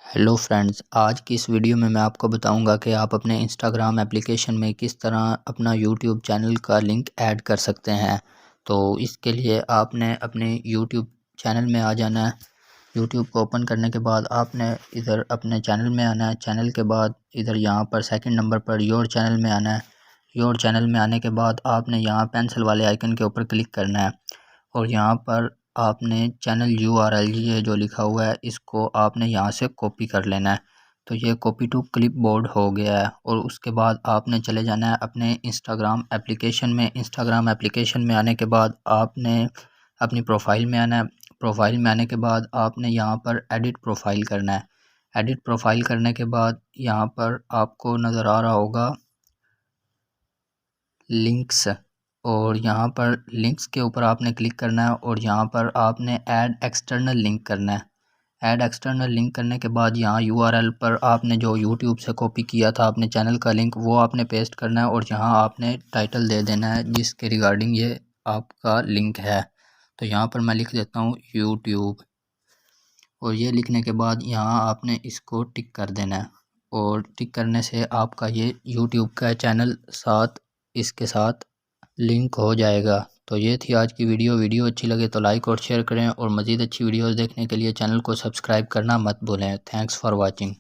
Hello friends, आज की इस वीडियो में मैं आपको बताऊंगा कि आप अपने इंस्टाग्राम एप्लीकेशन में किस तरह अपना यूट्यूब चैनल का लिंक ऐड कर सकते हैं। तो इसके लिए आपने अपने यूट्यूब चैनल में आ जाना है। यूट्यूब को ओपन करने के बाद आपने इधर अपने चैनल में आना है। चैनल के बाद इधर यहाँ पर second number per your channel में आना है। योर चैनल में आने के बाद आपने यहाँ पेंसिल वाले आइकन के ऊपर क्लिक करना है और यहाँ पर आपने चैनल URL ये जो लिखा हुआ है इसको आपने यहाँ से कॉपी कर लेना है। तो ये कॉपी टू क्लिपबोर्ड हो गया है और उसके बाद आपने चले जाना है अपने इंस्टाग्राम एप्लीकेशन में। इंस्टाग्राम एप्लीकेशन में आने के बाद आपने अपनी प्रोफाइल में आना है। प्रोफाइल में आने के बाद आपने यहाँ पर एडिट प्रोफाइल करना है। एडिट प्रोफाइल करने के बाद यहाँ पर आपको नज़र आ रहा होगा लिंक्स, और यहाँ पर लिंक्स के ऊपर आपने क्लिक करना है और यहाँ पर आपने ऐड एक्सटर्नल लिंक करना है। ऐड एक्सटर्नल लिंक करने के बाद यहाँ URL पर आपने जो यूट्यूब से कॉपी किया था अपने चैनल का लिंक वो आपने पेस्ट करना है और यहाँ आपने टाइटल दे देना है जिसके रिगार्डिंग ये आपका लिंक है। तो यहाँ पर मैं लिख देता हूँ यूट्यूब, और ये लिखने के बाद यहाँ आपने इसको टिक कर देना है और टिक करने से आपका ये यूट्यूब का चैनल साथ इसके साथ लिंक हो जाएगा। तो ये थी आज की वीडियो अच्छी लगे तो लाइक और शेयर करें और मज़ीद अच्छी वीडियोस देखने के लिए चैनल को सब्सक्राइब करना मत भूलें। Thanks for watching.